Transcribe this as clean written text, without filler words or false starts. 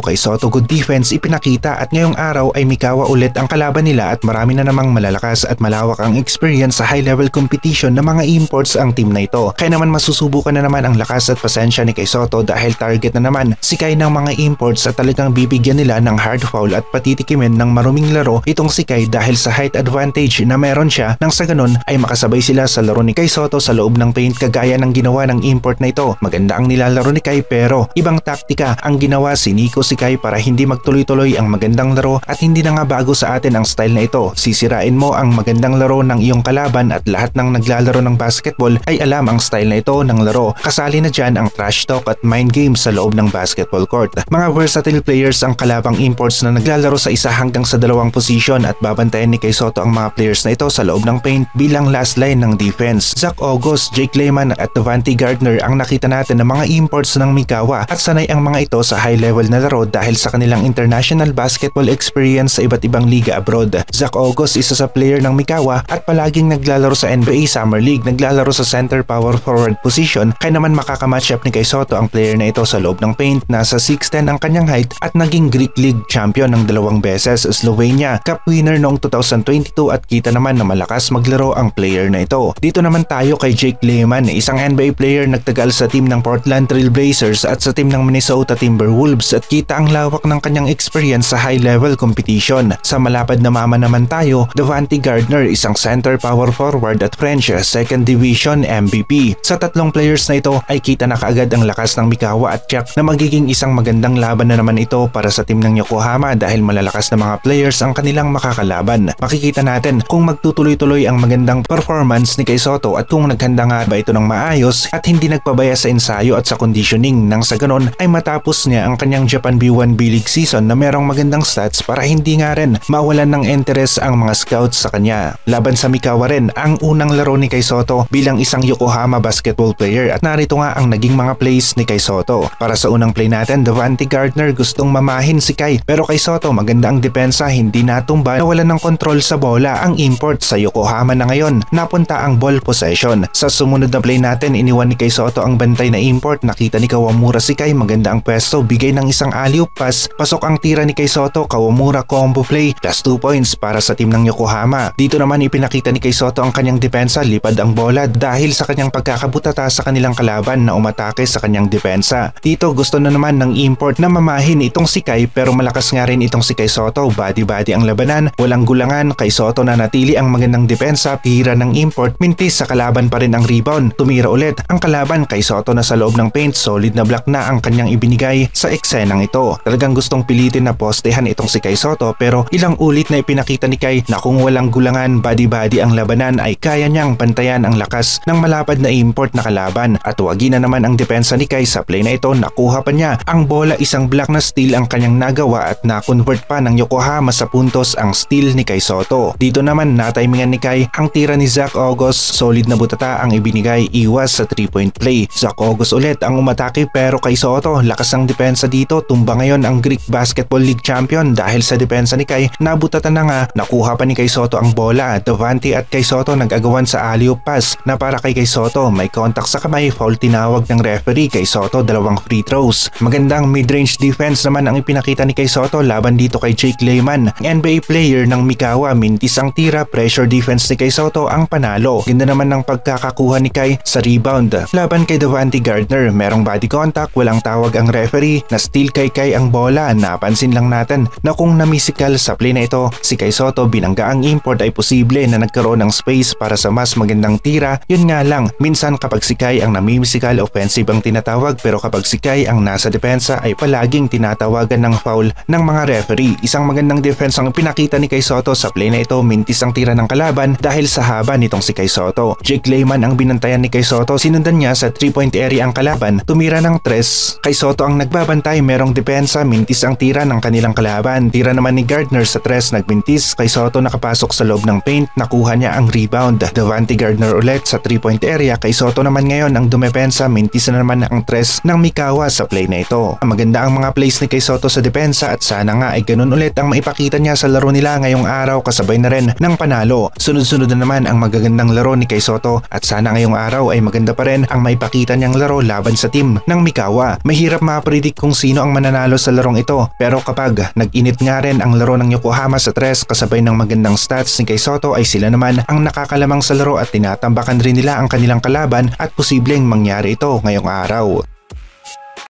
Kay Soto good defense ipinakita at ngayong araw ay Mikawa ulit ang kalaban nila at marami na namang malalakas at malawak ang experience sa high level competition ng mga imports ang team na ito. Kaya naman masusubukan na naman ang lakas at pasensya ni Kay Soto dahil target na naman si Kai ng mga imports at talagang bibigyan nila ng hard foul at patitikimin ng maruming laro itong si Kai dahil sa height advantage na meron siya nang sa ganun ay makasabay sila sa laro ni Kay Soto sa loob ng paint kagaya ng ginawa ng import na ito. Maganda ang nilalaro ni Kai pero ibang taktika ang ginawa si Nico si Kai para hindi magtuloy-tuloy ang magandang laro at hindi na nga bago sa atin ang style na ito. Sisirain mo ang magandang laro ng iyong kalaban at lahat ng naglalaro ng basketball ay alam ang style na ito ng laro. Kasali na dyan ang trash talk at mind games sa loob ng basketball court. Mga versatile players ang kalabang imports na naglalaro sa isa hanggang sa dalawang position at babantayan ni Kay Soto ang mga players na ito sa loob ng paint bilang last line ng defense. Zach August, Jake Layman at Devante Gardner ang nakita natin ng mga imports ng Mikawa at sanay ang mga ito sa high level na laro dahil sa kanilang international basketball experience sa iba't ibang liga abroad. Zach August isa sa player ng Mikawa at palaging naglalaro sa NBA Summer League, naglalaro sa center power forward position kaya naman makakamatch up ni Kay Soto ang player na ito sa loob ng paint. Nasa 6'10 ang kanyang height at naging Greek League champion ng 2 beses, Slovenia Cup winner noong 2022 at kita naman na malakas maglaro ang player na ito. Dito naman tayo kay Jake Layman, isang NBA player nagtagal sa team ng Portland Trail Blazers at sa team ng Minnesota Timberwolves at kita ang lawak ng kanyang experience sa high level competition. Sa malapad na mama naman tayo, Devante Gardner, isang center power forward at French second division MVP. Sa tatlong players na ito ay kita na kaagad ang lakas ng Mikawa at Chuck na magiging isang magandang laban na naman ito para sa team ng Yokohama dahil malalakas na mga players ang kanilang makakalaban. Makikita natin kung magtutuloy-tuloy ang magandang performance ni Kay Soto at kung naghanda nga ba ito ng maayos at hindi nagpabaya sa ensayo at sa conditioning nang sa ganon ay matapos niya ang kanyang Japan B1 B-League season na merong magandang stats para hindi nga rin mawalan ng interest ang mga scouts sa kanya. Laban sa Mikawa rin ang unang laro ni Kay Soto bilang isang Yokohama basketball player at narito nga ang naging mga plays ni Kay Soto. Para sa unang play natin, Devante Gardner gustong mamahin si Kai pero Kay Soto maganda ang depensa, hindi natumba, nawalan ng kontrol sa bola ang import sa Yokohama na ngayon. Napunta ang ball possession. Sa sumunod na play natin, iniwan ni Kay Soto ang bantay na import. Nakita ni Kawamura si Kai, maganda ang pwesto, bigay ng isang alley-oop pass, pasok ang tira ni Kay Soto, Kawamura combo play, plus 2 points para sa team ng Yokohama. Dito naman ipinakita ni Kay Soto ang kanyang depensa, lipad ang bola dahil sa kanyang pagkakabutata sa kanilang kalaban na umatake sa kanyang depensa. Dito gusto na naman ng import na mamahin itong si Kai pero malakas nga rin itong si Kay Soto, body-body ang labanan, walang gulangan. Kay Soto na natili ang magandang depensa, tira ng import, mintis sa kalaban pa rin ang rebound, tumira ulit ang kalaban. Kay Soto na sa loob ng paint, solid na block na ang kanyang ibinigay sa eksenang ito. Talagang gustong pilitin na postehan itong si Kay Soto pero ilang ulit na ipinakita ni Kai na kung walang gulangan, body-body ang labanan ay kaya niyang pantayan ang lakas ng malapad na import na kalaban at wagi na naman ang depensa ni Kai sa play na ito. Nakuha pa niya ang bola, isang block na steal ang kanyang nagawa at na-convert pa ng Yokohama sa puntos ang steal ni Kay Soto. Dito naman natimingan ni Kai ang tira ni Zach August, solid na butata ang ibinigay, iwas sa 3-point play. Zach August ulit ang umatake pero Kay Soto lakas ang depensa dito, tumba ngayon ang Greek Basketball League champion dahil sa depensa ni Kai. Nabutatan na nga, nakuha pa ni Kay Soto ang bola. Devante at Kay Soto nag-agawan sa alley-oop pass na para kay Kay Soto, may contact sa kamay, foul tinawag ng referee. Kay Soto 2 free throws. Magandang mid-range defense naman ang ipinakita ni Kay Soto laban dito kay Jake Layman, NBA player ng Mikawa. Mintis ang tira, pressure defense ni Kay Soto ang panalo. Ganda naman ng pagkakakuha ni Kai sa rebound. Laban kay Devante Gardner, merong body contact, walang tawag ang referee, na steal kay Kai ang bola. Napansin lang natin na kung namisikal sa play na ito si Kay Soto, binangga ang import ay posible na nagkaroon ng space para sa mas magandang tira. Yun nga lang, minsan kapag si Kai ang namimisikal, offensive ang tinatawag pero kapag si Kai ang nasa depensa ay palaging tinatawagan ng foul ng mga referee. Isang magandang defense ang pinakita ni Kay Soto sa play na ito, mintis ang tira ng kalaban dahil sa haba nitong si Kay Soto. Jake Layman ang binantayan ni Kay Soto, sinundan niya sa 3-point area ang kalaban, tumira ng 3. Kay Soto ang nagbabantay, merong depensa, mintis ang tira ng kanilang kalaban. Tira naman ni Gardner sa 3, nagmintis. Kay Soto nakapasok sa loob ng paint, nakuha niya ang rebound. Devante Gardner ulit sa 3-point area. Kay Soto naman ngayon ang dumepensa, mintis na naman ang 3 ng Mikawa sa play na ito. Maganda ang mga plays ni Kay Soto sa depensa at sana nga ay ganun ulit ang maipakita niya sa laro nila ngayong araw kasabay na rin ng panalo. Sunod-sunod na naman ang magagandang laro ni Kay Soto at sana ngayong araw ay maganda pa rin ang maipakita niyang laro laban sa team ng Mikawa. Mahirap ma-predict kung sino ang mananalo nanalo sa larong ito. Pero kapag nag-init nga rin ang laro ng Yokohama sa 3 kasabay ng magandang stats ni Kay Soto ay sila naman ang nakakalamang sa laro at tinatambakan rin nila ang kanilang kalaban at posibleng mangyari ito ngayong araw.